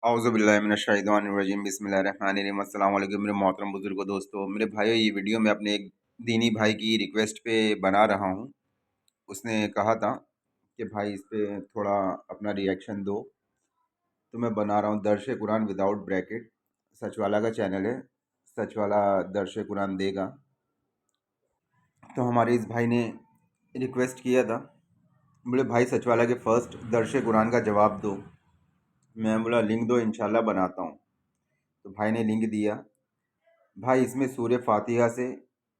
औज़ु बिल्लाहि मिनश्शैतानिर्रजीम बिस्मिल्लाहिर्रहमानिर्रहीम। अस्सलाम वालेकुम मेरे मोहतरम बुजुर्गो, दोस्तों। मेरे भाइयों, ये वीडियो मैं अपने एक दीनी भाई की रिक्वेस्ट पे बना रहा हूँ। उसने कहा था कि भाई इस पे थोड़ा अपना रिएक्शन दो, तो मैं बना रहा हूँ। दर्श कुरान विदाउट ब्रैकेट सच वाला का चैनल है। सच वाला दर्श कुरान देगा। तो हमारे इस भाई ने रिक्वेस्ट किया था, बोले भाई सच वाला के फर्स्ट दर्श कुरान का जवाब दो। मैं बोला लिंक दो, इंशाल्लाह बनाता हूँ। तो भाई ने लिंक दिया। भाई इसमें सूर्य फातिहा से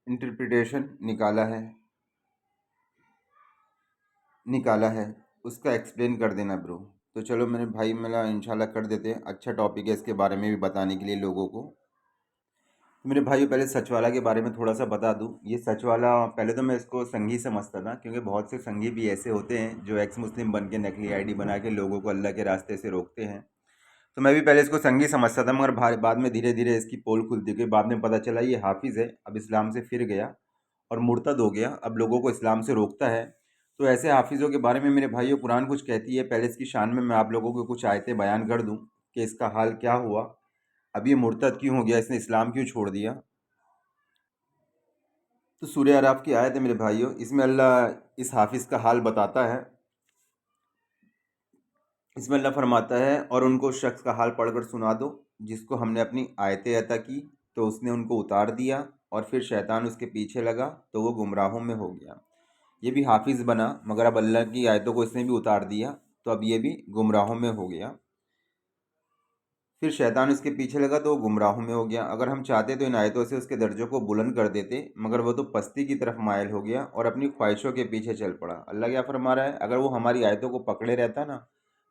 इंटरप्रिटेशन निकाला है, उसका एक्सप्लेन कर देना ब्रो। तो चलो मेरे भाई, मेरा इंशाल्लाह कर देते हैं। अच्छा टॉपिक है, इसके बारे में भी बताने के लिए लोगों को। तो मेरे भाई पहले सच वाला के बारे में थोड़ा सा बता दूं। ये सच वाला, पहले तो मैं इसको संगी समझता था, क्योंकि बहुत से संगी भी ऐसे होते हैं जो एक्स मुस्लिम बन के नकली आईडी बना के लोगों को अल्लाह के रास्ते से रोकते हैं। तो मैं भी पहले इसको संगी समझता था, मगर बाद में धीरे धीरे इसकी पोल खुलती गई। बाद में पता चला ये हाफिज़ है, अब इस्लाम से फिर गया और मुर्तद हो गया, अब लोगों को इस्लाम से रोकता है। तो ऐसे हाफिज़ों के बारे में मेरे भाइयों कुरान कुछ कहती है। पहले इसकी शान में मैं आप लोगों को कुछ आयतें बयान कर दूं कि इसका हाल क्या हुआ, अब ये मुर्तद क्यों हो गया, इसने इस्लाम क्यों छोड़ दिया। तो सूरह अराफ की आयत है मेरे भाइयों, इसमें अल्लाह इस हाफिज़ का हाल बताता है। इसमें अल्लाह फरमाता है, और उनको उस शख्स का हाल पढ़कर सुना दो जिसको हमने अपनी आयतें अता की तो उसने उनको उतार दिया, और फिर शैतान उसके पीछे लगा तो वो गुमराहों में हो गया। ये भी हाफिज़ बना, मगर अब अल्लाह की आयतों को इसने भी उतार दिया, तो अब ये भी गुमराहों में हो गया। फिर शैतान उसके पीछे लगा तो वो गुमराहों में हो गया। अगर हम चाहते तो इन आयतों से उसके दर्जों को बुलंद कर देते, मगर वो तो पस्ती की तरफ मायल हो गया और अपनी ख्वाहिशों के पीछे चल पड़ा। अल्लाह क्या फरमा रहा है, अगर वो हमारी आयतों को पकड़े रहता ना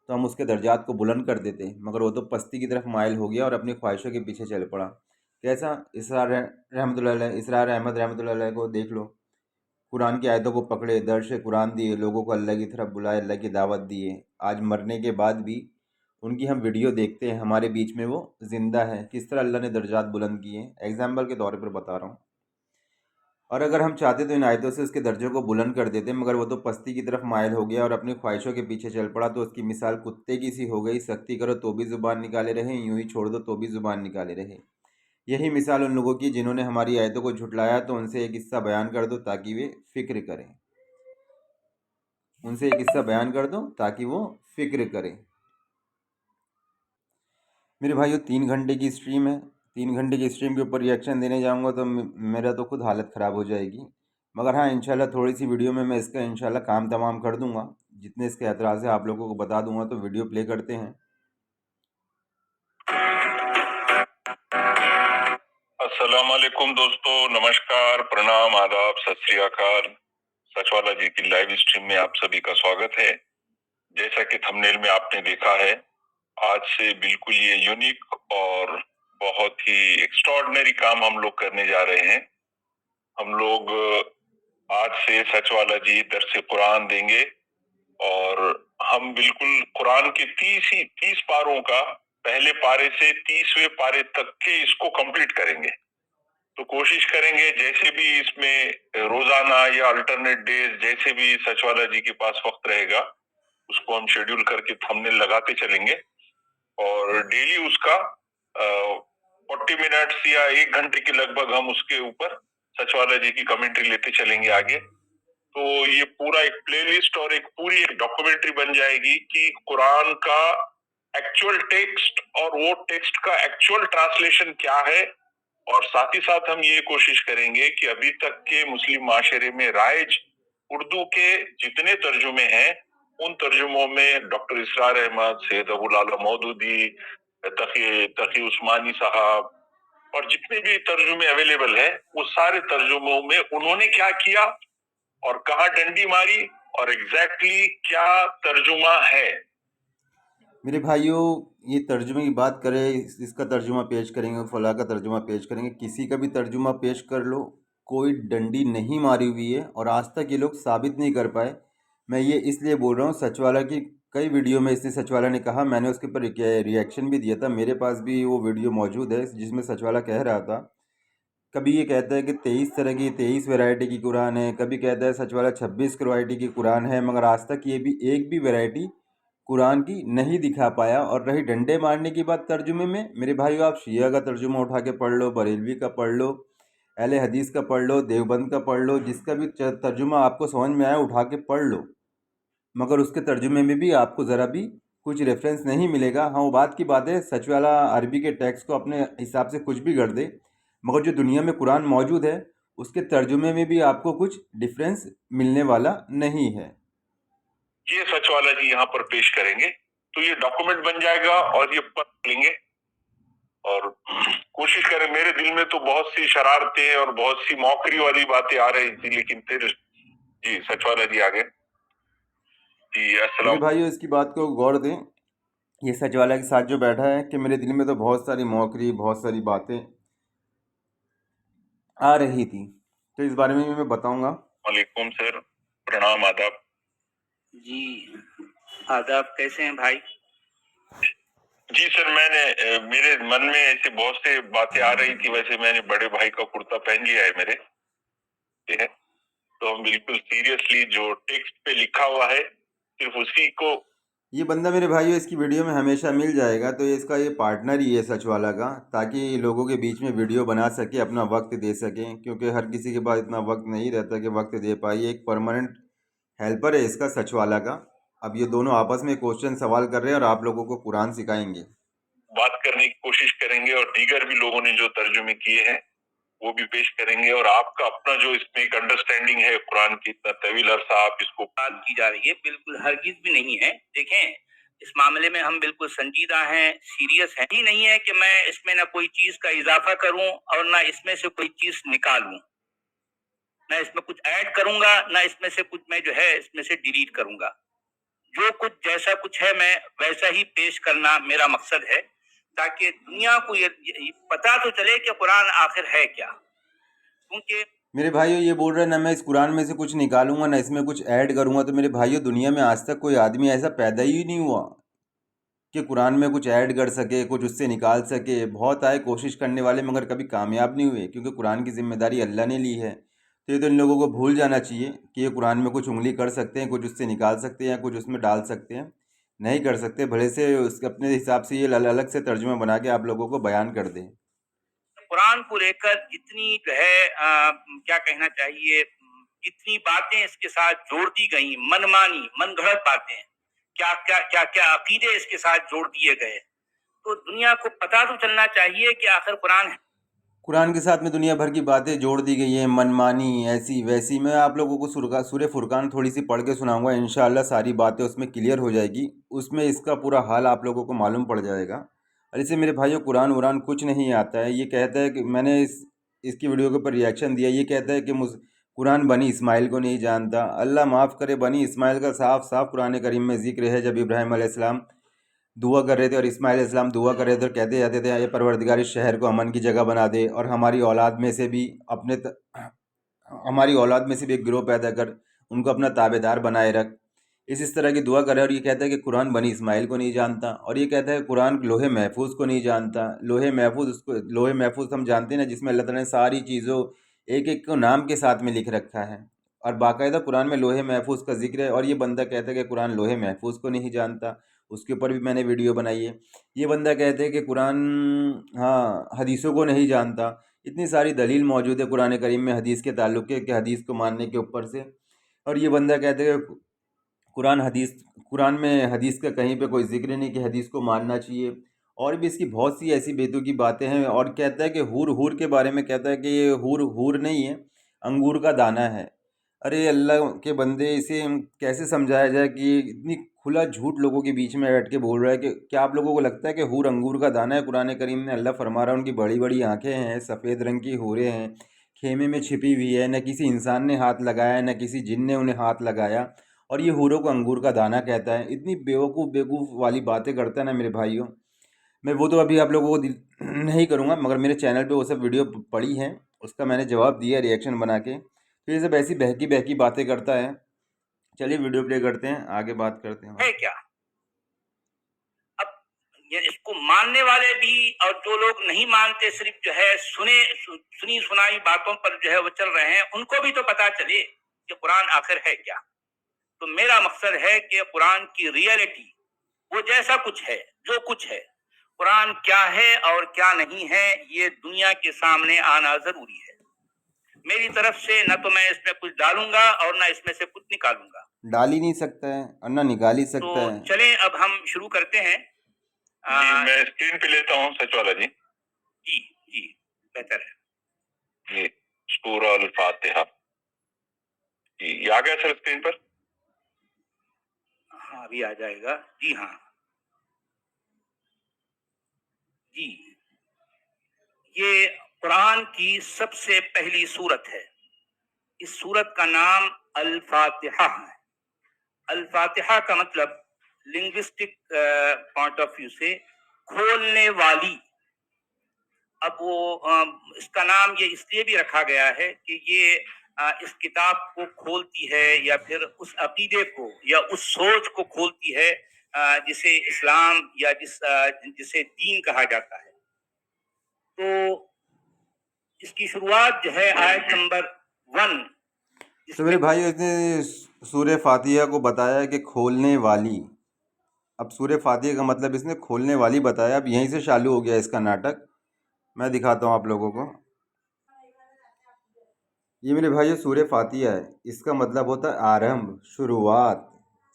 तो हम उसके दर्जात को बुलंद कर देते, मगर वो तो पस्ती की तरफ मायल हो गया और अपनी ख्वाहिशों के पीछे चल पड़ा। कैसा? इसरार अहमद रहमतुल्लाह अलैह को देख लो। कुरान की आयतों को पकड़े, दर्श कुरान दिए, लोगों को अल्लाह की तरफ बुलाए, अल्लाह की दावत दिए। आज मरने के बाद भी उनकी हम वीडियो देखते हैं, हमारे बीच में वो ज़िंदा है। किस तरह अल्लाह ने दर्जात बुलंद किए हैं, एग्जाम्पल के तौर पर बता रहा हूँ। और अगर हम चाहते तो इन आयतों से उसके दर्जों को बुलंद कर देते, मगर वो तो पस्ती की तरफ मायल हो गया और अपनी ख्वाहिशों के पीछे चल पड़ा। तो उसकी मिसाल कुत्ते की सी हो गई, सख्ती करो तो भी ज़ुबान निकाले रहे, यूं ही छोड़ दो तो भी ज़ुबान निकाले रहे। यही मिसाल उन लोगों की जिन्होंने हमारी आयतों को झुटलाया। तो उनसे एक किस्सा बयान कर दो ताकि वे फिक्र करें। उनसे एक किस्सा बयान कर दो ताकि वो फिक्र करें। मेरे भाइयों 3 घंटे की स्ट्रीम है, 3 घंटे की स्ट्रीम के ऊपर रिएक्शन देने जाऊंगा तो मेरा तो खुद हालत ख़राब हो जाएगी। मगर हाँ, इंशाल्लाह थोड़ी सी वीडियो में मैं इसका इंशाल्लाह काम तमाम कर दूंगा। जितने इसके एतराज़ है आप लोगों को बता दूंगा। तो वीडियो प्ले करते हैं। अस्सलाम वालेकुम दोस्तों, नमस्कार, प्रणाम, आदाब, सत श्री अकाल। सचवाला जी की लाइव स्ट्रीम में आप सभी का स्वागत है। जैसा कि थंबनेल में आपने देखा है, आज से बिल्कुल ये यूनिक और बहुत ही एक्स्ट्राऑर्डिनरी काम हम लोग करने जा रहे हैं। हम लोग आज से सचवाला जी दर्स कुरान देंगे और हम बिल्कुल कुरान के 30 पारों का, पहले पारे से 30वें पारे तक के इसको कंप्लीट करेंगे। तो कोशिश करेंगे जैसे भी इसमें रोजाना या अल्टरनेट डेज जैसे भी सचवाला जी के पास वक्त रहेगा उसको हम शेड्यूल करके थंबनेल लगाते चलेंगे, और डेली उसका 40 मिनट्स या 1 घंटे के लगभग हम उसके ऊपर सचवाला जी की कमेंट्री लेते चलेंगे आगे। तो ये पूरा एक प्लेलिस्ट और एक पूरी एक डॉक्यूमेंट्री बन जाएगी कि कुरान का एक्चुअल टेक्स्ट और वो टेक्स्ट का एक्चुअल ट्रांसलेशन क्या है। और साथ ही साथ हम ये कोशिश करेंगे कि अभी तक के मुस्लिम माशरे में राइज उर्दू के जितने तर्जुमे हैं उन तर्जुमों में डॉक्टर इसरार अहमद, सैयद अबुल आला मौदूदी, तकी उस्मानी साहब और जितने भी तर्जुमे अवेलेबल है वो सारे तर्जुमों में उन्होंने क्या किया और कहाँ डंडी मारी और एग्जैक्टली क्या तर्जुमा है। मेरे भाइयों, ये तर्जुमे की बात करें, इसका तर्जुमा पेश करेंगे, फलां का तर्जुमा पेश करेंगे, किसी का भी तर्जुमा पेश कर लो, कोई डंडी नहीं मारी हुई है और आज तक ये लोग साबित नहीं कर पाए। मैं ये इसलिए बोल रहा हूँ, सचवाला की कई वीडियो में इसने सचवाला ने कहा, मैंने उसके ऊपर रिएक्शन भी दिया था। मेरे पास भी वो वीडियो मौजूद है जिसमें सचवाला कह रहा था, कभी ये कहता है कि 23 वैरायटी की कुरान है, कभी कहता है सचवाला 26 वैरायटी की कुरान है, मगर आज तक ये भी एक भी वैरायटी قرآن کی نہیں دکھا پایا۔ اور رہی ڈنڈے مارنے کی بات ترجمے میں، میرے بھائیو آپ شیعہ کا ترجمہ اٹھا کے پڑھ لو، بریلوی کا پڑھ لو، اہل حدیث کا پڑھ لو، دیوبند کا پڑھ لو، جس کا بھی ترجمہ آپ کو سمجھ میں آیا اٹھا کے پڑھ لو، مگر اس کے ترجمے میں بھی آپ کو ذرا بھی کچھ ریفرنس نہیں ملے گا۔ ہاں وہ بات کی بات ہے، سچ والا عربی کے ٹیکسٹ کو اپنے حساب سے کچھ بھی کر دے، مگر جو دنیا میں قرآن موجود ہے اس کے ترجمے میں بھی آپ کو کچھ ڈفرینس ملنے والا نہیں ہے۔ یہ سچ والا جی یہاں پر پیش کریں گے تو یہ ڈاکومنٹ بن جائے گا اور یہ پڑھ لیں گے، اور کوشش کریں۔ میرے دل میں تو بہت سی شرارتیں اور بہت سی موکری والی باتیں آ رہی تھی، لیکن پھر جی سچ والا جی آگے جی میرے السلام۔ بھائیو اس کی بات کو غور دیں، یہ سچ والا کے ساتھ جو بیٹھا ہے کہ میرے دل میں تو بہت ساری موکری، بہت ساری باتیں آ رہی تھی، تو اس بارے میں بھی میں بتاؤں گا۔ وعلیکم سر، پرنام، آداب جی آداب، کیسے ہیں بھائی؟ جی سر، میں نے میرے من میں ایسے بہت سے باتیں آ رہی تھی، ویسے میں نے بڑے بھائی کا کرتا پہن لیا ہے میرے، تو ہم بالکل سیریسلی جو ٹیکسٹ پہ لکھا ہوا ہے صرف اسی کو۔ یہ بندہ میرے بھائیو اس کی ویڈیو میں ہمیشہ مل جائے گا، تو اس کا یہ پارٹنر ہی ہے سچ والا کا، تاکہ لوگوں کے بیچ میں ویڈیو بنا سکے، اپنا وقت دے سکیں، کیونکہ ہر کسی کے پاس اتنا وقت نہیں رہتا کہ وقت دے پائے۔ ایک پرماننٹ ہیلپر ہے اس کا، سچ والا کا۔ اب یہ دونوں آپس میں کوشچن سوال کر رہے ہیں اور آپ لوگوں کو قرآن سکھائیں گے، بات کرنے کی کوشش کریں گے، اور دیگر بھی لوگوں نے جو ترجمے کیے ہیں وہ بھی پیش کریں گے، اور آپ کا اپنا جو اس میں ایک انڈرسٹینڈنگ ہے قرآن کی، اتنا طویل عرصہ آپ اس کو بات کی جا رہی ہے، بالکل ہرگز بھی نہیں ہے۔ دیکھیں اس معاملے میں ہم بالکل سنجیدہ ہیں، سیریس ہیں، ہی نہیں ہے کہ میں اس میں نہ کوئی چیز کا اضافہ کروں اور نہ اس میں سے کوئی چیز نکالوں، نہ اس میں کچھ ایڈ کروں گا، نہ اس میں سے کچھ میں جو ہے اس میں سے ڈیلیٹ کروں گا۔ جو کچھ جیسا کچھ ہے میں ویسا ہی پیش کرنا میرا مقصد ہے، تاکہ دنیا کو یہ پتا تو چلے کہ قرآن آخر ہے کیا۔ کیونکہ میرے بھائیو یہ بول رہے ہیں نہ میں اس قرآن میں سے کچھ نکالوں گا، نہ اس میں کچھ ایڈ کروں گا، تو میرے بھائیو دنیا میں آج تک کوئی آدمی ایسا پیدا ہی نہیں ہوا کہ قرآن میں کچھ ایڈ کر سکے، کچھ اس سے نکال سکے۔ بہت آئے کوشش کرنے والے، مگر کبھی کامیاب نہیں ہوئے، کیونکہ قرآن کی ذمہ داری اللہ نے لی ہے۔ تو یہ تو ان لوگوں کو بھول جانا چاہیے کہ یہ قرآن میں کچھ انگلی کر سکتے ہیں، کچھ اس سے نکال سکتے ہیں، کچھ اس میں ڈال سکتے ہیں، نہیں کر سکتے۔ بھلے سے اس کے اپنے حساب سے یہ الگ سے ترجمہ بنا کے آپ لوگوں کو بیان کر دیں۔ قرآن کو لے کر جتنی جو ہے کیا کہنا چاہیے، جتنی باتیں اس کے ساتھ جوڑ دی گئی، من مانی من گھڑت باتیں، کیا کیا کیا کیا عقیدے اس کے ساتھ جوڑ دیے گئے، تو دنیا کو پتہ تو چلنا چاہیے کہ آخر قرآن ہے۔ قرآن کے ساتھ میں دنیا بھر کی باتیں جوڑ دی گئی ہیں، من مانی، ایسی ویسی۔ میں آپ لوگوں کو سورہ فرقان تھوڑی سی پڑھ کے سناؤں گا، انشاءاللہ ساری باتیں اس میں کلیئر ہو جائے گی، اس میں اس کا پورا حال آپ لوگوں کو معلوم پڑ جائے گا۔ اور اسے میرے بھائیو قرآن کچھ نہیں آتا ہے، یہ کہتا ہے کہ میں نے اس کی ویڈیو کے اوپر ریاکشن دیا، یہ کہتا ہے کہ قرآن بنی اسماعیل کو نہیں جانتا۔ اللہ معاف کرے، بنی اسماعیل کا صاف صاف قرآن کریم میں ذکر ہے، جب ابراہیم علیہ السلام دعا کر رہے تھے اور اسماعیل علیہ السلام دعا کر رہے تھے اور کہتے جاتے تھے اے پروردگار اس شہر کو امن کی جگہ بنا دے، اور ہماری اولاد میں سے بھی ہماری اولاد میں سے بھی ایک گروہ پیدا کر، ان کو اپنا تابع دار بنائے رکھ۔ اس طرح کی دعا کر رہے ہیں، اور یہ کہتا ہے کہ قرآن بنی اسماعیل کو نہیں جانتا، اور یہ کہتا ہے قرآن لوح محفوظ کو نہیں جانتا۔ لوح محفوظ ہم جانتے ہیں نا، جس میں اللہ تعالیٰ نے ساری چیزوں ایک ایک کو نام کے ساتھ میں لکھ رکھا ہے، اور باقاعدہ قرآن میں لوح محفوظ کا ذکر ہے، اور یہ بندہ کہتا ہے کہ قرآن لوح محفوظ کو نہیں جانتا۔ اس کے اوپر بھی میں نے ویڈیو بنائی ہے۔ یہ بندہ کہتے ہیں کہ قرآن حدیثوں کو نہیں جانتا۔ اتنی ساری دلیل موجود ہے قرآن کریم میں حدیث کے تعلق کے، کہ حدیث کو ماننے کے اوپر سے، اور یہ بندہ کہتے ہیں کہ قرآن میں حدیث کا کہیں پہ کوئی ذکر نہیں کہ حدیث کو ماننا چاہیے، اور بھی اس کی بہت سی ایسی بیتو کی باتیں ہیں۔ اور کہتا ہے کہ حور کے بارے میں کہتا ہے کہ یہ حور نہیں ہے، انگور کا دانہ ہے۔ ارے اللہ کے بندے، اسے کیسے سمجھایا جائے کہ یہ اتنی کھلا جھوٹ لوگوں کے بیچ میں بیٹھ کے بول رہا ہے؟ کہ کیا آپ لوگوں کو لگتا ہے کہ حور انگور کا دانہ ہے؟ قرآن کریم میں اللہ فرما رہا ہے ان کی بڑی بڑی آنکھیں ہیں، سفید رنگ کی حوریں ہیں، خیمے میں چھپی ہوئی ہے، نہ کسی انسان نے ہاتھ لگایا، نہ کسی جن نے انہیں ہاتھ لگایا، اور یہ حوروں کو انگور کا دانہ کہتا ہے۔ اتنی بیوقوف والی باتیں کرتا ہے نا میرے بھائیوں، میں وہ تو ابھی آپ لوگوں کو نہیں کروں گا، مگر میرے چینل پہ وہ سب ویڈیو پڑی ہیں، اس کا میں نے جواب دیا ریئیکشن بنا کے۔ تو یہ سب ایسی بہکی باتیں کرتا ہے۔ چلیے ویڈیو پلے کرتے ہیں، آگے بات کرتے ہیں۔ ہے کیا؟ اب یہ اس کو ماننے والے بھی اور جو لوگ نہیں مانتے، صرف جو ہے سنی سنائی باتوں پر جو ہے وہ چل رہے ہیں، ان کو بھی تو پتا چلے کہ قرآن آخر ہے کیا۔ تو میرا مقصد ہے کہ قرآن کی ریئلٹی وہ جیسا کچھ ہے، جو کچھ ہے، قرآن کیا ہے اور کیا نہیں ہے، یہ دنیا کے سامنے آنا ضروری ہے۔ میری طرف سے نہ تو میں اس میں کچھ ڈالوں گا اور نہ اس میں سے کچھ نکالوں گا۔ ڈال ہی نہیں سکتا ہے اور نہ نکال ہی تو سکتا ہے۔ چلیں اب ہم شروع کرتے ہیں۔ جی میں اسکرین پہ لیتا ہوں سچ والا جی۔ جی جی بہتر ہے۔ جی سورہ الفاتحہ، جی یہ آ گیا سر اسکرین پر؟ ہاں ابھی آ جائے گا۔ جی ہاں جی، یہ قرآن کی سب سے پہلی سورت ہے۔ اس سورت کا نام الفاتحہ ہے۔ الفاتحہ کا مطلب لنگوسٹک پوائنٹ آف ویو سے کھولنے والی۔ اب وہ اس کا نام یہ اس لیے بھی رکھا گیا ہے کہ یہ اس کتاب کو کھولتی ہے یا پھر اس عقیدے کو یا اس سوچ کو کھولتی ہے جسے اسلام یا جسے دین کہا جاتا ہے۔ تو اس کی شروعات جو ہے آیت نمبر 1۔ تو میرے بھائی اس نے سورہ فاتحہ کو بتایا کہ کھولنے والی۔ اب سورہ فاتحہ کا مطلب اس نے کھولنے والی بتایا۔ اب یہیں سے چالو ہو گیا اس کا ناٹک۔ میں دکھاتا ہوں آپ لوگوں کو۔ یہ میرے بھائیو سورہ فاتحہ ہے، اس کا مطلب ہوتا ہے آرمبھ، شروعات۔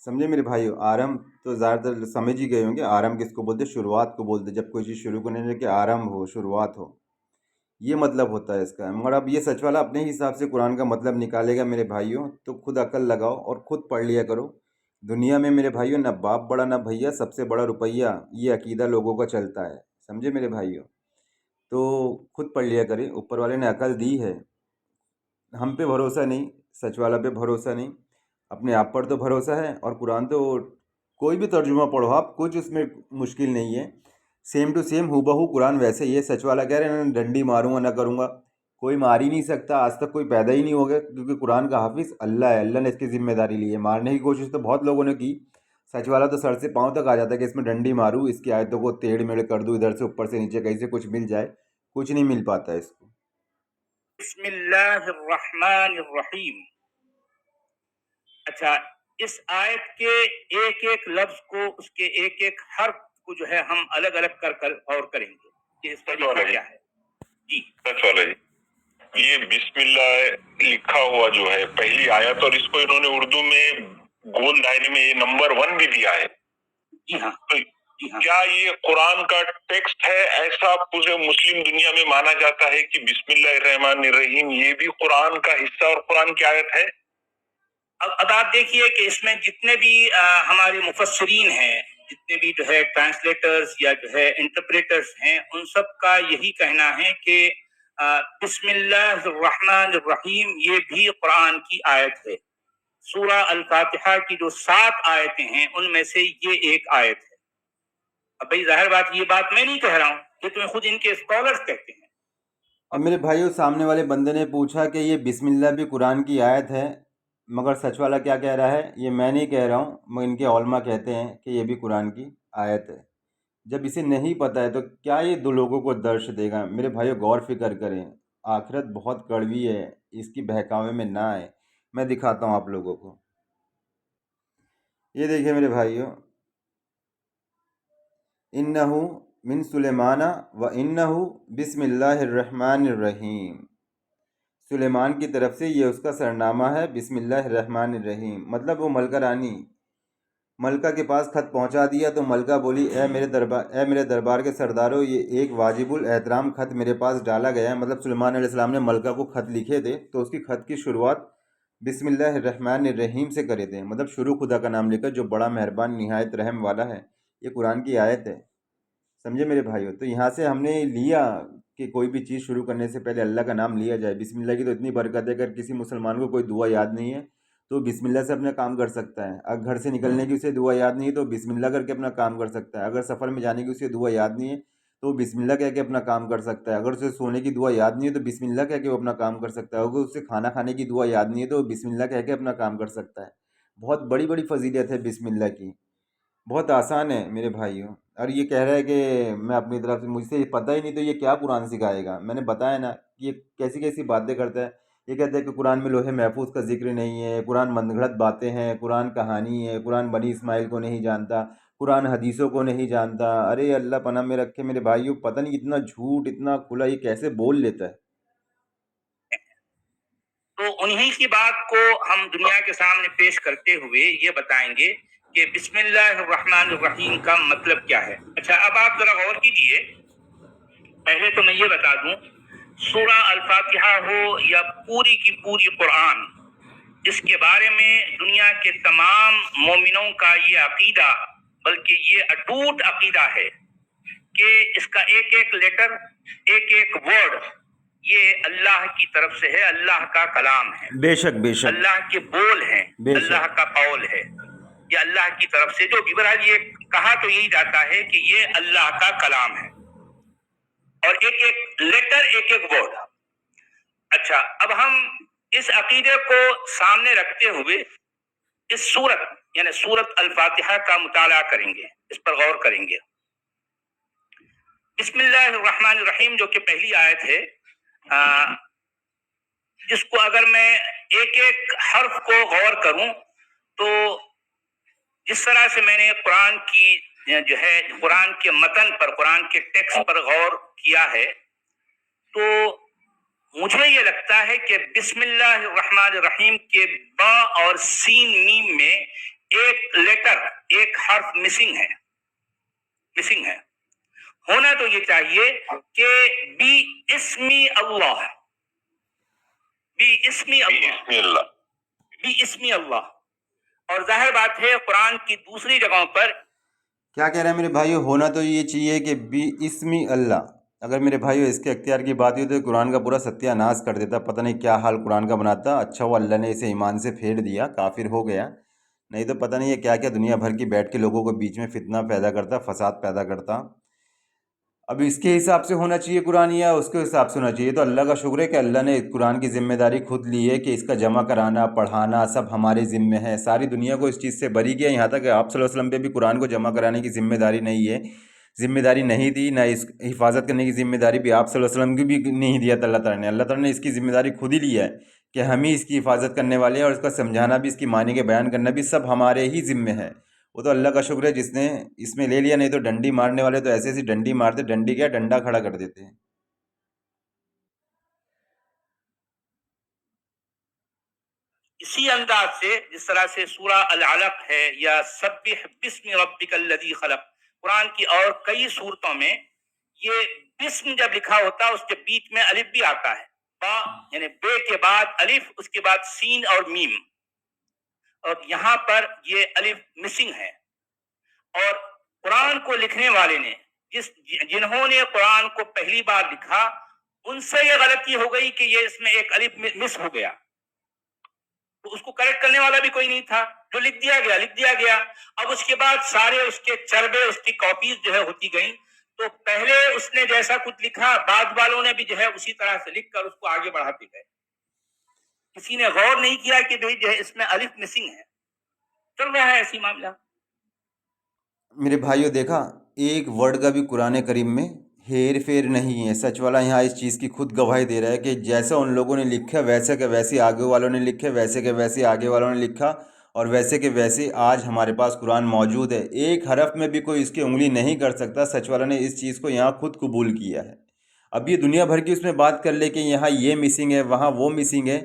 سمجھے میرے بھائیو؟ آرمبھ تو زیادہ تر سمجھ ہی گئے ہوں گے، آرمبھ کس کو بولتے؟ شروعات کو بولتے، جب کوئی چیز شروع کرنے لگے کہ آرمبھ ہو، شروعات ہو، یہ مطلب ہوتا ہے اس کا۔ مگر اب یہ سچ والا اپنے حساب سے قرآن کا مطلب نکالے گا میرے بھائیوں، تو خود عقل لگاؤ اور خود پڑھ لیا کرو۔ دنیا میں میرے بھائیوں نہ باپ بڑا نہ بھیا، سب سے بڑا روپیہ، یہ عقیدہ لوگوں کا چلتا ہے۔ سمجھے میرے بھائیوں؟ تو خود پڑھ لیا کرے، اوپر والے نے عقل دی ہے۔ ہم پہ بھروسہ نہیں، سچ والا پہ بھروسہ نہیں، اپنے آپ پر تو بھروسہ ہے۔ اور قرآن تو کوئی بھی ترجمہ پڑھو آپ، کچھ اس میں مشکل نہیں ہے، سیم ٹو سیم ہو بہو قرآن ویسے ہی ہے۔ سچ والا کہہ رہے ہیں نا ڈنڈی ماروں گا نہ کروں گا، کوئی مار ہی نہیں سکتا، آج تک کوئی پیدا ہی نہیں ہو گیا، کیونکہ قرآن کا حافظ اللہ ہے، اللہ نے اس کی ذمہ داری لی ہے۔ مارنے کی کوشش تو بہت لوگوں نے کی، سچ والا تو سر سے پاؤں تک آ جاتا ہے کہ اس میں ڈنڈی ماروں، اس کی آیتوں کو ٹیڑھ میڑھ کر دوں، ادھر سے اوپر سے نیچے کہیں سے کچھ مل جائے، کچھ نہیں مل پاتا ہے اس کو۔ بسم اللہ الرحمن الرحیم۔ اچھا، اس آیت کے ایک ایک لفظ کو، اس کے ایک ایک حرف کو جو ہے ہم الگ الگ کر غور کریں گے کہ اس کا لکھا کیا ہے۔ جی سچ والا جی، یہ بسم اللہ لکھا ہوا جو ہے پہلی آیت، اور اس کو انہوں نے اردو میں گول دائرے میں یہ نمبر 1 بھی دیا ہے۔ جی ہاں تو جی ہاں، کیا یہ قرآن کا ٹیکسٹ ہے؟ ایسا پورے مسلم دنیا میں مانا جاتا ہے کہ بسم اللہ الرحمن الرحیم یہ بھی قرآن کا حصہ اور قرآن کی آیت ہے؟ اب آپ دیکھیے کہ اس میں جتنے بھی ہمارے مفسرین ہیں، جتنے بھی جو ہے ٹرانسلیٹرز یا جو ہے انٹرپریٹرز ہیں، ان سب کا یہی کہنا ہے کہ بسم اللہ الرحمن الرحیم یہ بھی قرآن کی آیت ہے۔ سورہ الفاتحہ کی جو 7 آیتیں ہیں ان میں سے یہ ایک آیت ہے۔ اب بھائی ظاہر بات، یہ بات میں نہیں کہہ رہا ہوں، یہ تمہیں خود ان کے اسکالرز کہتے ہیں۔ اب میرے بھائیو سامنے والے بندے نے پوچھا کہ یہ بسم اللہ بھی قرآن کی آیت ہے، مگر سچ والا کیا کہہ رہا ہے؟ یہ میں نہیں کہہ رہا ہوں، مگر ان کے علماء کہتے ہیں کہ یہ بھی قرآن کی آیت ہے۔ جب اسے نہیں پتہ ہے تو کیا یہ دو لوگوں کو درش دے گا؟ میرے بھائیو غور فکر کریں، آخرت بہت کڑوی ہے، اس کی بہکاوے میں نہ آئے۔ میں دکھاتا ہوں آپ لوگوں کو، یہ دیکھیں میرے بھائیو، انہو من سلیمان و انہو بسم اللہ الرحمن الرحیم۔ سلیمان کی طرف سے یہ اس کا سرنامہ ہے، بسم اللہ الرحمن الرحیم۔ مطلب وہ ملکہ رانی، ملکہ کے پاس خط پہنچا دیا تو ملکہ بولی اے میرے دربار کے سرداروں، یہ ایک واجب الاحترام خط میرے پاس ڈالا گیا ہے۔ مطلب سلیمان علیہ السلام نے ملکہ کو خط لکھے تھے تو اس کی خط کی شروعات بسم اللہ الرحمن الرحیم سے کرے تھے، مطلب شروع خدا کا نام لے کر جو بڑا مہربان نہایت رحم والا ہے۔ یہ قرآن کی آیت ہے، سمجھے میرے بھائیو؟ تو یہاں سے ہم نے لیا کہ کوئی بھی چیز شروع کرنے سے پہلے اللہ کا نام لیا جائے۔ بسم اللہ کی تو اتنی برکت ہے، اگر کسی مسلمان کو کوئی دعا یاد نہیں ہے تو بسم اللہ سے اپنا کام کر سکتا ہے۔ اگر گھر سے نکلنے کی اسے دعا یاد نہیں ہے تو بسم اللہ کر کے اپنا کام کر سکتا ہے۔ اگر سفر میں جانے کی اسے دعا یاد نہیں ہے تو بسم اللہ کہہ کے اپنا کام کر سکتا ہے۔ اگر اسے سونے کی دعا یاد نہیں ہے تو بسم اللہ کہہ کے وہ اپنا کام کر سکتا ہے۔ اگر اسے کھانا کھانے کی دعا یاد نہیں ہے تو بسم اللہ کہہ کے اپنا کام کر سکتا ہے۔ بہت بڑی بڑی فضیلت ہے بسم اللہ کی، بہت آسان ہے میرے بھائیوں۔ اور یہ کہہ رہا ہے کہ میں اپنی طرف سے، مجھ سے پتہ ہی نہیں تو یہ کیا قرآن سکھائے گا؟ میں نے بتایا نا کہ یہ کیسی کیسی باتیں کرتا ہے۔ یہ کہتا ہے کہ قرآن میں لوح محفوظ کا ذکر نہیں ہے، قرآن من گھڑت باتیں ہیں، قرآن کہانی ہے، قرآن بنی اسماعیل کو نہیں جانتا، قرآن حدیثوں کو نہیں جانتا. ارے اللہ پناہ میں رکھے میرے بھائیوں، پتہ نہیں اتنا جھوٹ اتنا کھلا یہ کیسے بول لیتا ہے. تو انہی کی بات کو ہم دنیا کے سامنے پیش کرتے ہوئے یہ بتائیں گے کہ بسم اللہ الرحمن الرحیم کا مطلب کیا ہے. اچھا، اب آپ ذرا غور کیجئے. پہلے تو میں یہ بتا دوں، سورہ الفاتحہ ہو یا پوری کی پوری قرآن، اس کے بارے میں دنیا کے تمام مومنوں کا یہ عقیدہ، بلکہ یہ اٹوٹ عقیدہ ہے کہ اس کا ایک ایک لیٹر، ایک ایک ورڈ یہ اللہ کی طرف سے ہے، اللہ کا کلام ہے، بے شک بے شک اللہ کے بول ہیں، بے شک. اللہ کا قول ہے، یہ اللہ کی طرف سے جو بھی بہرحال یہ کہا تو یہی جاتا ہے کہ یہ اللہ کا کلام ہے، اور ایک ایک لیٹر ایک ایک ورڈ. اچھا، اب ہم اس عقیدے کو سامنے رکھتے ہوئے اس سورت یعنی سورت الفاتحہ کا مطالعہ کریں گے، اس پر غور کریں گے. بسم اللہ الرحمن الرحیم جو کہ پہلی آیت ہے، جس کو اگر میں ایک ایک حرف کو غور کروں تو جس طرح سے میں نے قرآن کی جو ہے قرآن کے متن پر، قرآن کے ٹیکسٹ پر غور کیا ہے، تو مجھے یہ لگتا ہے کہ بسم اللہ الرحمن الرحیم کے با اور سین میم میں ایک لیٹر، ایک حرف مسنگ ہے. ہونا تو یہ چاہیے کہ بی اسمی اللہ، بی اسمی اللہ، بی اسمی اللہ. اور ظاہر بات ہے قرآن کی دوسری جگہوں پر کیا کہہ رہے ہیں میرے بھائیو؟ ہونا تو یہ چاہیے کہ بی اسمی اللہ. اگر میرے بھائیو اس کے اختیار کی بات ہوئی تو قرآن کا پورا ستیہ ناش کر دیتا. پتہ نہیں کیا حال قرآن کا بناتا. اچھا وہ اللہ نے اسے ایمان سے پھیر دیا، کافر ہو گیا، نہیں تو پتہ نہیں یہ کیا کیا دنیا بھر کی بیٹھ کے لوگوں کو بیچ میں فتنہ پیدا کرتا، فساد پیدا کرتا. اب اس کے حساب سے ہونا چاہیے قرآن یا اس کے حساب سے ہونا چاہیے؟ تو اللہ کا شکر ہے کہ اللہ نے قرآن کی ذمہ داری خود لی ہے کہ اس کا جمع کرانا، پڑھانا سب ہمارے ذمہ ہے. ساری دنیا کو اس چیز سے بری کیا، یہاں تک کہ آپ صلی اللہ علیہ وسلم پہ بھی قرآن کو جمع کرانے کی ذمہ داری نہیں ہے، ذمہ داری نہیں دی، نہ اس حفاظت کرنے کی ذمہ داری بھی آپ صلی اللہ علیہ وسلم کی بھی نہیں دیا تھا اللہ تعالیٰ نے. اللہ تعالیٰ نے اس کی ذمہ داری خود ہی لیا ہے کہ ہم ہی اس کی حفاظت کرنے والے ہیں، اور اس کا سمجھانا بھی، اس کی معنی کے بیان کرنا بھی سب ہمارے ہی ذمہ ہے. وہ تو اللہ کا شکر ہے جس نے اس میں لے لیا، نہیں تو ڈنڈی مارنے والے تو ایسے ایسی ڈنڈی مارتے، ڈنڈی کیا ڈنڈا کھڑا کر دیتے ہیں. اسی انداز سے جس طرح سے سورہ العلق ہے یا سبح بسم ربک الذی خلق، قرآن کی اور کئی صورتوں میں یہ بسم جب لکھا ہوتا ہے اس کے بیچ میں الف بھی آتا ہے، با یعنی بے کے بعد الف، اس کے بعد سین اور میم، اور یہاں پر یہ الف مسنگ ہے. اور قرآن کو لکھنے والے نے جنہوں نے قرآن کو پہلی بار لکھا، ان سے یہ غلطی ہو گئی کہ یہ اس میں ایک الف مس ہو گیا، تو اس کو کریکٹ کرنے والا بھی کوئی نہیں تھا، جو لکھ دیا گیا. اب اس کے بعد سارے اس کے چربے، اس کی کاپیز جو ہے ہوتی گئیں، تو پہلے اس نے جیسا کچھ لکھا، بعد والوں نے بھی جو ہے اسی طرح سے لکھ کر اس کو آگے بڑھاتے گئے. کسی نے غور نہیں کیا کہ بھئی جو ہے اس میں الف مسنگ ہے. چل رہا ہے ایسی معاملہ. میرے بھائیو دیکھا، ایک ورڈ کا بھی قرآن کریم میں ہیر پھیر نہیں ہے. سچ والا یہاں اس چیز کی خود گواہی دے رہا ہے کہ جیسا ان لوگوں نے لکھا ویسے کہ ویسے آگے والوں نے لکھے، ویسے کہ ویسے آگے والوں نے لکھا، اور ویسے کہ ویسے آج ہمارے پاس قرآن موجود ہے. ایک حرف میں بھی کوئی اس کی انگلی نہیں کر سکتا. سچ والا نے اس چیز کو یہاں خود قبول کیا ہے. اب یہ دنیا بھر کی اس میں بات کر لے کہ یہاں یہ مسنگ ہے، وہاں وہ مسنگ ہے.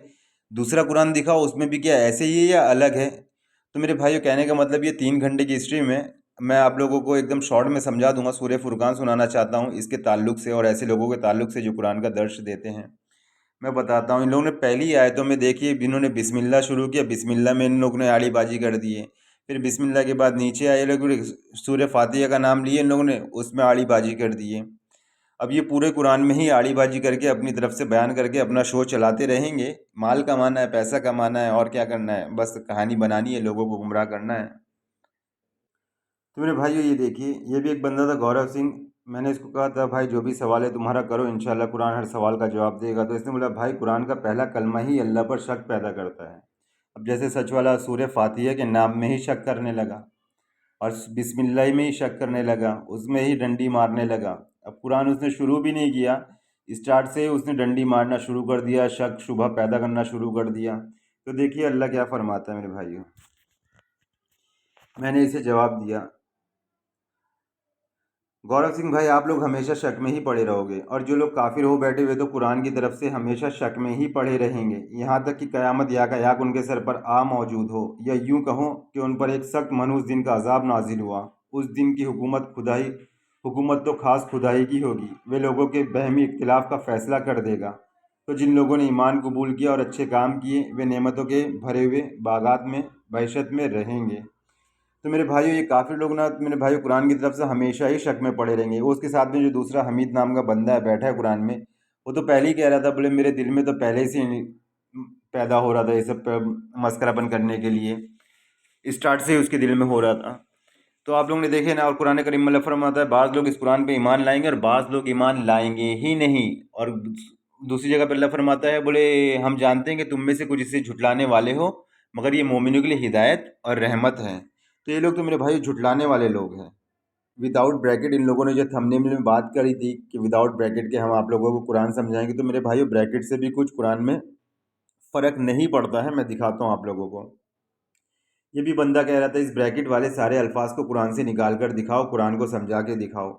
دوسرا قرآن دکھاؤ اس میں بھی کیا ایسے ہی ہے یا الگ ہے؟ تو میرے بھائیو کہنے کا مطلب یہ 3 گھنٹے کی ہسٹری میں آپ لوگوں کو ایک دم شارٹ میں سمجھا دوں گا. سورہ فرقان سنانا چاہتا ہوں اس کے تعلق سے، اور ایسے لوگوں کے تعلق سے جو قرآن کا درس دیتے ہیں. میں بتاتا ہوں. ان لوگوں نے پہلی آیتوں میں دیکھیے، جنہوں نے بسم اللہ شروع کیا، بسم اللہ میں ان لوگوں نے آڑی بازی کر دی ہے. پھر بسم اللہ کے بعد نیچے آئے لوگ سورہ فاتحہ کا نام لیے ان لوگوں نے، اس میں آڑی بازی کر دی ہے. اب یہ پورے قرآن میں ہی آڑی بازی کر کے اپنی طرف سے بیان کر کے اپنا شو چلاتے رہیں گے. مال کمانا ہے، پیسہ کمانا ہے، اور کیا کرنا ہے، بس کہانی بنانی ہے، لوگوں کو گمراہ کرنا ہے. تو میرے بھائیو یہ دیکھیے، یہ بھی ایک بندہ تھا گورو سنگھ. میں نے اس کو کہا تھا بھائی جو بھی سوال ہے تمہارا کرو، انشاءاللہ قرآن ہر سوال کا جواب دے گا. تو اس نے بولا بھائی قرآن کا پہلا کلمہ ہی اللہ پر شک پیدا کرتا ہے. اب جیسے سچ والا سورہ فاتحہ کے نام میں ہی شک کرنے لگا، اور بسم اللہ میں ہی شک کرنے لگا، اس میں ہی ڈنڈی مارنے لگا. اب قرآن اس نے شروع بھی نہیں کیا، اسٹارٹ سے ہی اس نے ڈنڈی مارنا شروع کر دیا، شک شبہ پیدا کرنا شروع کر دیا. تو دیکھیے اللہ کیا فرماتا ہے میرے بھائیو. میں نے اسے جواب دیا गौरव सिंह भाई, आप लोग हमेशा शक में ही पड़े रहोगे, और जो लोग काफिर हो बैठे हुए तो कुरान की तरफ से हमेशा शक में ही पड़े रहेंगे, यहाँ तक कि क़यामत या का याक उनके सर पर आ मौजूद हो, या यूं कहो कि उन पर एक सख्त मनहूस दिन का अजाब नाजिल हुआ। उस दिन की हुकूमत तो खास खुदाई की होगी, वे लोगों के बहमी इख्तिलाफ का फैसला कर देगा। तो जिन लोगों ने ईमान कबूल किया और अच्छे काम किए, वे नेमतों के भरे हुए बागात में बहशत में रहेंगे। तो मेरे भाइयों, ये काफ़ी लोग ना मेरे भाइयों कुरान की तरफ से हमेशा ही शक में पड़े रहेंगे। वो उसके साथ में जो दूसरा हमीद नाम का बंदा है बैठा है कुरान में, वो तो पहले ही कह रहा था, बोले मेरे दिल में तो पहले से ही पैदा हो रहा था ये सब मस्करापन करने के लिए, स्टार्ट से ही उसके दिल में हो रहा था। तो आप लोगों ने देखे ना, और कुरान करीम में अल्लाह फरमाता है बाज़ लोग इस कुरान पे ईमान लाएंगे और बाज़ लोग ईमान लाएंगे ही नहीं। और दूसरी जगह पर अल्लाह फरमाता है, बोले हम जानते हैं कि तुम में से कुछ इसे झुटलाने वाले हो, मगर ये मोमिनों के लिए हिदायत और रहमत है। तो ये लोग तो मेरे भाई झुटलाने वाले लोग हैं। विदाउट ब्रैकेट इन लोगों ने जो थंबनेल में बात करी थी कि विदाउट ब्रैकेट के हम आप लोगों को कुरान समझाएंगे, तो मेरे भाइयों ब्रैकेट से भी कुछ कुरान में फ़र्क नहीं पड़ता है। मैं दिखाता हूँ आप लोगों को। ये भी बंदा कह रहा था इस ब्रैकेट वाले सारे अल्फाज को कुरान से निकाल कर दिखाओ, कुरान को समझा के दिखाओ।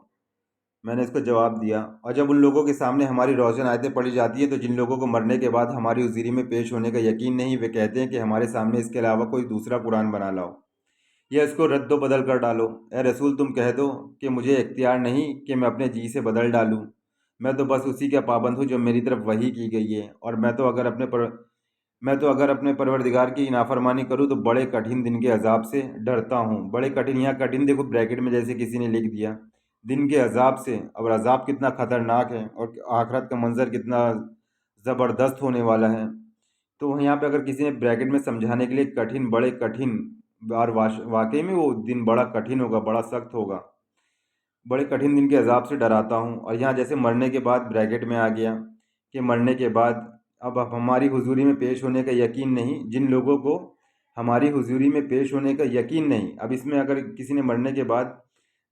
मैंने इसको जवाब दिया, और जब उन लोगों के सामने हमारी रोशन आयतें पढ़ी जाती है तो जिन लोगों को मरने के बाद हमारी हुज़ूरी में पेश होने का यकीन नहीं, वे कहते हैं कि हमारे सामने इसके अलावा कोई दूसरा कुरान बना लाओ या इसको रद्द बदल कर डालो। ए रसूल, तुम कह दो कि मुझे इख्तियार नहीं कि मैं अपने जी से बदल डालूँ। मैं तो बस उसी का पाबंद हूँ जो मेरी तरफ वही की गई है, और मैं तो अगर अपने परवरदिगार की नाफरमानी करूँ तो बड़े कठिन दिन के अजाब से डरता हूँ। बड़े कठिन, यहाँ कठिन देखो ब्रैकेट में जैसे किसी ने लिख दिया, दिन के अजाब से। और अजाब कितना ख़तरनाक है और आखिरत का मंजर कितना ज़बरदस्त होने वाला है। तो यहाँ पे अगर किसी ने ब्रैकेट में समझाने के लिए कठिन, बड़े कठिन, और वाकई में वो दिन बड़ा कठिन होगा, बड़ा सख्त होगा, बड़े कठिन दिन के अजाब से डराता हूँ। और यहाँ जैसे मरने के बाद ब्रैकेट में आ गया कि मरने के बाद अब हमारी हुजूरी में पेश होने का यकीन नहीं, जिन लोगों को हमारी हुजूरी में पेश होने का यकीन नहीं। अब इसमें अगर किसी ने मरने के बाद,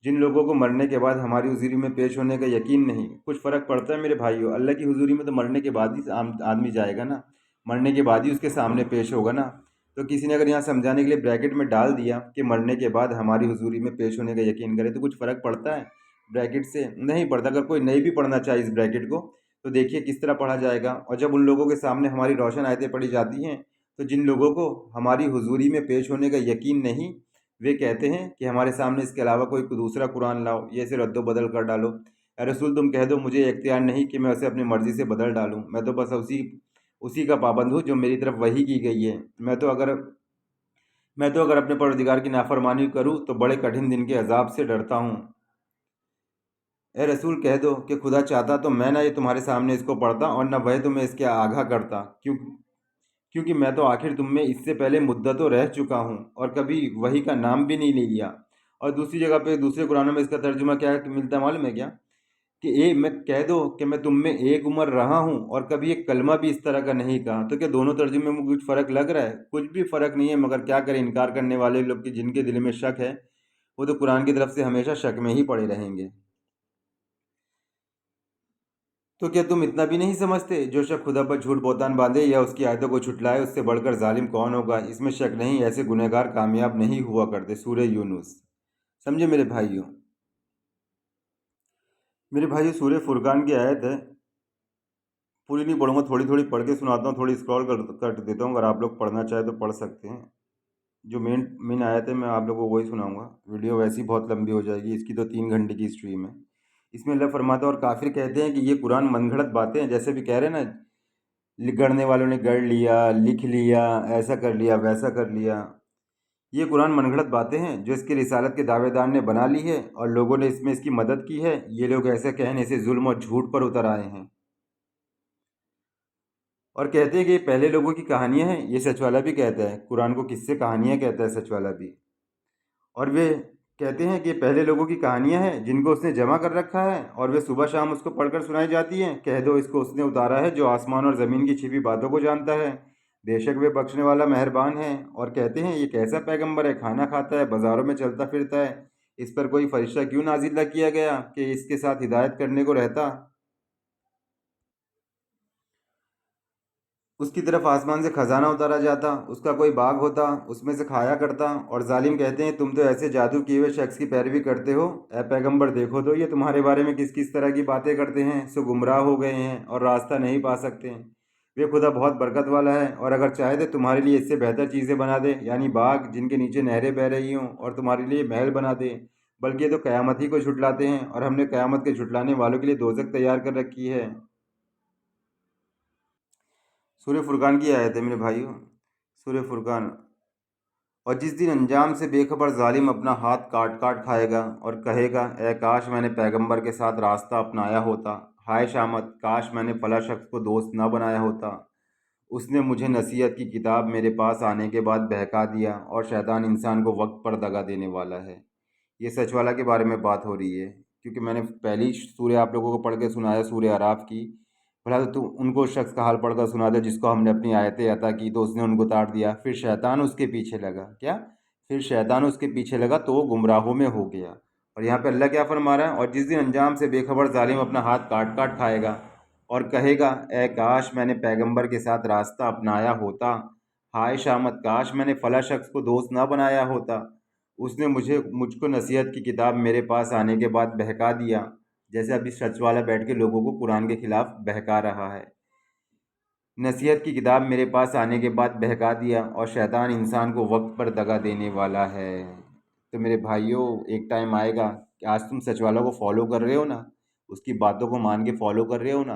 जिन लोगों को मरने के बाद हमारी हुजूरी में पेश होने का यकीन नहीं, कुछ फ़र्क पड़ता है मेरे भाइयों? अल्लाह की हुजूरी में तो मरने के बाद ही आदमी जाएगा ना, मरने के बाद ही उसके सामने पेश होगा ना। तो किसी ने अगर यहाँ समझाने के लिए ब्रैकेट में डाल दिया कि मरने के बाद हमारी हुजूरी में पेश होने का यकीन करे, तो कुछ फ़र्क पड़ता है ब्रैकेट से? नहीं पड़ता। अगर कोई नहीं भी पढ़ना चाहे इस ब्रैकेट को, तो देखिए किस तरह पढ़ा जाएगा। और जब उन लोगों के सामने हमारी रोशन आयतें पढ़ी जाती हैं, तो जिन लोगों को हमारी हुजूरी में पेश होने का यकीन नहीं, वे कहते हैं कि हमारे सामने इसके अलावा कोई दूसरा कुरान लाओ, ये इसे रद्दो बदल कर डालो। अरे रसूल, तुम कह दो मुझे इख्तियार नहीं कि मैं उसे अपनी मर्ज़ी से बदल डालूँ। मैं तो बस उसी उसी का पाबंद हूँ जो मेरी तरफ वही की गई है। मैं तो अगर अपने परवरदिगार की नाफरमानी करूँ तो बड़े कठिन दिन के अजाब से डरता हूँ। ए रसूल, कह दो कि खुदा चाहता तो मैं ना ये तुम्हारे सामने इसको पढ़ता और न वह तुम्हें इसके आगाह करता, क्योंकि मैं तो आखिर तुम में इससे पहले मुद्दतों रह चुका हूँ और कभी वही का नाम भी नहीं लिया। और दूसरी जगह पे दूसरे कुरानों में इसका तर्जुमा क्या मिलता है मालूम है क्या? कि मैं कह दो कि मैं तुम में एक उम्र रहा हूँ और कभी एक कलमा भी इस तरह का नहीं कहा। तो क्या दोनों तर्जुमे में कुछ फ़र्क लग रहा है? कुछ भी फ़र्क नहीं है, मगर क्या करें, इनकार करने वाले लोग कि जिनके दिल में शक है, वो तो कुरान की तरफ से हमेशा शक में ही पड़े रहेंगे। तो क्या तुम इतना भी नहीं समझते? जो शख्स खुदा पर झूठ बहतान बांधे या उसकी आयतों को छुटलाए, उससे बढ़कर जालिम कौन होगा? इसमें शक नहीं, ऐसे गुनहगार कामयाब नहीं हुआ करते। सूरह यूनुस। समझे मेरे भाइयों? सूरह फुरकान की आयत है, पूरी नहीं पढ़ूंगा, थोड़ी थोड़ी पढ़ के सुनाता हूँ, थोड़ी स्क्रॉल कर देता हूँ। अगर आप लोग पढ़ना चाहे तो पढ़ सकते हैं। जो मेन मेन आयत है मैं आप लोगों को वही सुनाऊंगा। वीडियो वैसे ही बहुत लंबी हो जाएगी, इसकी तो 3 घंटे की स्ट्रीम है। इसमें अल्लाह फरमाता है, और काफिर कहते हैं कि ये कुरान मनगढ़ंत बातें हैं। जैसे भी कह रहे हैं ना, गढ़ने वालों ने गढ़ लिया, लिख लिया, ऐसा कर लिया, वैसा कर लिया। ये कुरान मनगढ़ंत बातें हैं जो इसकी रिसालत के दावेदार ने बना ली है और लोगों ने इसमें इसकी मदद की है। ये लोग ऐसे कहने से जुल्म और झूठ पर उतर आए हैं और कहते हैं कि ये पहले लोगों की कहानियां हैं। ये सच वाला भी कहता है, कुरान को किससे कहानियां कहता है सच वाला भी। और वे कहते हैं कि ये पहले लोगों की कहानियां हैं जिनको उसने जमा कर रखा है और वे सुबह शाम उसको पढ़कर सुनाई जाती हैं। कह दो इसको उसने उतारा है जो आसमान और ज़मीन की छिपी बातों को जानता है। बेशक वे बख्शने वाला मेहरबान है। और कहते हैं ये कैसा पैगंबर है, खाना खाता है, बाज़ारों में चलता फिरता है, इस पर कोई फरिश्ता क्यों नाजिल न किया गया कि इसके साथ हिदायत करने को रहता। उसकी तरफ आसमान से खजाना उतारा जाता, उसका कोई बाग होता, उसमें से खाया करता। और जालिम कहते हैं तुम तो ऐसे जादू किए हुए शख्स की पैरवी करते हो, ए पैगंबर देखो तो ये तुम्हारे बारे में किस किस तरह की बातें करते हैं, सो गुमराह हो गए हैं और रास्ता नहीं पा सकते हैं। वे खुदा बहुत बरकत वाला है, और अगर चाहे तो तुम्हारे लिए इससे बेहतर चीज़ें बना दे, यानी बाग जिनके नीचे नहरें बह रही हों, और तुम्हारे लिए महल बना दे। बल्कि ये तो क़यामत ही को झुटलाते हैं, और हमने क़यामत के झुटलाने वालों के लिए दोज़ख तैयार कर रखी है। सूर्य फुरकान की आयत है मेरे भाइयों, सूर्य फुरकान। और जिस दिन अंजाम से बेखबर जालिम अपना हाथ काट काट खाएगा और कहेगा, ए काश मैंने पैगंबर के साथ रास्ता अपनाया होता, हाय शामत, काश मैंने फला शख्स को दोस्त न बनाया होता, उसने मुझे नसीहत की किताब मेरे पास आने के बाद बहका दिया, और शैतान इंसान को वक्त पर दगा देने वाला है। ये सच वाला के बारे में बात हो रही है, क्योंकि मैंने पहली सूर्य आप लोगों को पढ़ के सुनाया, सूर्य अराफ की। भला तो उनको शख्स का हाल पढ़कर सुना दे जिसको हमने अपनी आयतें अता की तो उसने उनको ताड़ दिया, फिर शैतान उसके पीछे लगा। क्या? फिर शैतान उसके पीछे लगा तो वो गुमराहों में हो गया। और यहाँ पे अल्लाह क्या फरमा रहा है, और जिस दिन अंजाम से बेखबर जालिम अपना हाथ काट काट खाएगा और कहेगा, ए काश मैंने पैगंबर के साथ रास्ता अपनाया होता, हाय शामत, काश मैंने फला शख्स को दोस्त ना बनाया होता, उसने मुझको नसीहत की किताब मेरे पास आने के बाद बहका दिया। जैसे अभी सच वाला बैठ के लोगों को कुरान के खिलाफ बहका रहा है। नसीहत की किताब मेरे पास आने के बाद बहका दिया, और शैतान इंसान को वक्त पर दगा देने वाला है। तो मेरे भाइयों, एक टाइम आएगा कि आज तुम सच वालों को फॉलो कर रहे हो ना, उसकी बातों को मान के फॉलो कर रहे हो ना,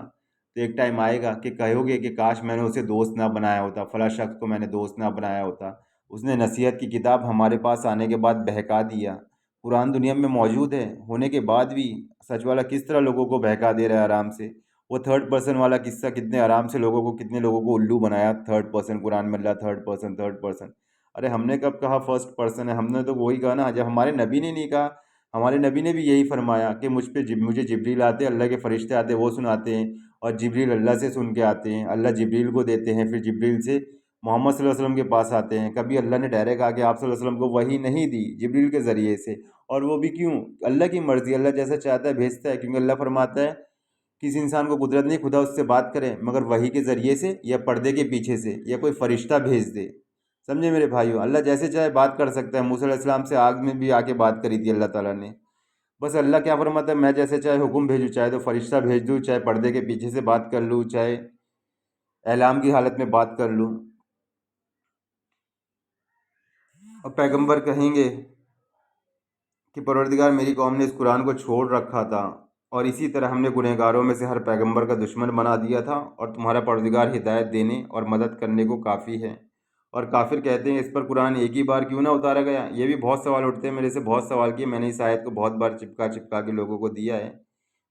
तो एक टाइम आएगा कि कहोगे कि काश मैंने उसे दोस्त ना बनाया होता, फला शख्स को मैंने दोस्त ना बनाया होता, उसने नसीहत की किताब हमारे पास आने के बाद बहका दिया। कुरान दुनिया में मौजूद है होने के बाद भी सच वाला किस तरह लोगों को बहका दे रहा है आराम से। वो थर्ड पर्सन वाला किस्सा कितने आराम से लोगों को, कितने लोगों को उल्लू बनाया। थर्ड पर्सन कुरान में अल्लाह थर्ड पर्सन, थर्ड पर्सन। अरे हमने कब कहा फर्स्ट पर्सन है? हमने तो वही कहा ना जब हमारे नबी ने नहीं कहा। हमारे नबी ने भी यही फरमाया कि मुझे जिब्रील आते, अल्लाह के फरिश्ते आते, वो सुनाते हैं, और जिब्रील अल्लाह से सुन के आते हैं, अल्लाह जिब्रील को देते हैं, फिर जिब्रील से मोहम्मद सल्लल्लाहु अलैहि वसल्लम के पास आते हैं। कभी अल्लाह ने डायरेक्ट आके आप सल्लल्लाहु अलैहि वसल्लम को वही नहीं दी, जिब्रील के ज़रिए से। और वो भी क्यों? अल्लाह की मर्ज़ी, अल्लाह जैसा चाहता है भेजता है। क्योंकि अल्लाह फरमाता है किसी इंसान को कुदरत नहीं खुदा उससे बात करे मगर वही के ज़रिए से या पर्दे के पीछे से या कोई फरिश्ता भेज दे। समझे मेरे भाइयों? अल्लाह जैसे चाहे बात कर सकता है। मूसा अलैहिस्सलाम से आग में भी आके बात करी थी अल्लाह ताला ने। बस अल्लाह क्या फरमाता है, मैं जैसे चाहे हुक्म भेजूँ, चाहे तो फरिश्ता भेज दूँ, चाहे पर्दे के पीछे से बात कर लूँ, चाहे एलाम की हालत में बात कर लूँ। और पैगंबर कहेंगे कि परवरदिगार, मेरी कौम ने इस कुरान को छोड़ रखा था, और इसी तरह हमने गुनहगारों में से हर पैगंबर का दुश्मन बना दिया था, और तुम्हारा परवरदिगार हिदायत देने और मदद करने को काफ़ी है। और काफिर कहते हैं इस पर कुरान एक ही बार क्यों ना उतारा गया? ये भी बहुत सवाल उठते हैं, मेरे से बहुत सवाल किए मैंने। इस आयत को बहुत बार चिपका चिपका के लोगों को दिया है।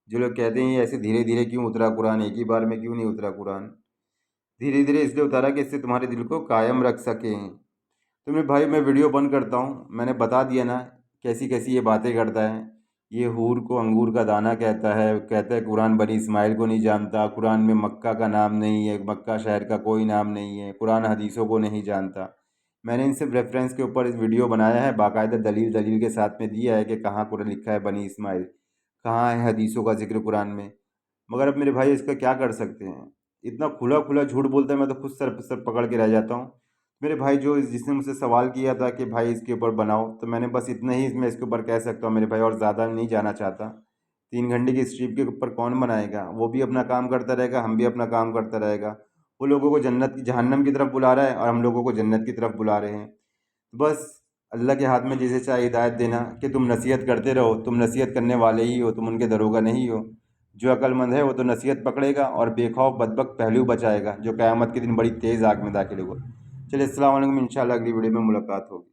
जो लोग कहते हैं ये ऐसे धीरे धीरे क्यों उतरा कुरान, एक ही बार में क्यों नहीं उतरा कुरान? धीरे धीरे इसलिए उतारा कि इससे तुम्हारे दिल को कायम रख सकें। तो मेरे भाई, मैं वीडियो बंद करता हूँ। मैंने बता दिया ना कैसी कैसी ये बातें करता है। ये हूर को अंगूर का दाना कहता है, कहता है कुरान बनी इस्माइल को नहीं जानता, कुरान में मक्का का नाम नहीं है, मक्का शहर का कोई नाम नहीं है, कुरान हदीसों को नहीं जानता। मैंने इन सिर्फ रेफरेंस के ऊपर इस वीडियो बनाया है, बाकायदा दलील दलील के साथ में दिया है कि कहाँ कुरान लिखा है बनी इस्माइल, कहाँ है हदीसों का जिक्र कुरान में। मगर अब मेरे भाई इसका क्या कर सकते हैं? इतना खुला खुला झूठ बोलता है, मैं तो खुद सर सर पकड़ के रह जाता हूँ। मेरे भाई, जिसने मुझसे सवाल किया था कि भाई इसके ऊपर बनाओ, तो मैंने बस इतना ही इसमें इसके ऊपर कह सकता हूँ मेरे भाई, और ज़्यादा नहीं जाना चाहता। 3 घंटे की स्ट्रीप के ऊपर कौन बनाएगा? वो भी अपना काम करता रहेगा, हम भी अपना काम करता रहेगा। वो लोगों को जहन्नम की तरफ बुला रहा है, और हम लोगों को जन्नत की तरफ बुला रहे हैं। बस अल्लाह के हाथ में जिसे चाहे हिदायत देना कि तुम नसीहत करते रहो। तुम नसीहत करने वाले ही हो, तुम उनके दरोगा नहीं हो। जो अक्लमंद है वो तो नसीहत पकड़ेगा, और बेखौफ बदबक पहलू बचाएगा जो क़यामत के दिन बड़ी तेज़ आग में दाखिल होगा। चलिए, अस्सलाम वालेकुम। इंशाल्लाह अगली वीडियो में मुलाकात होगी।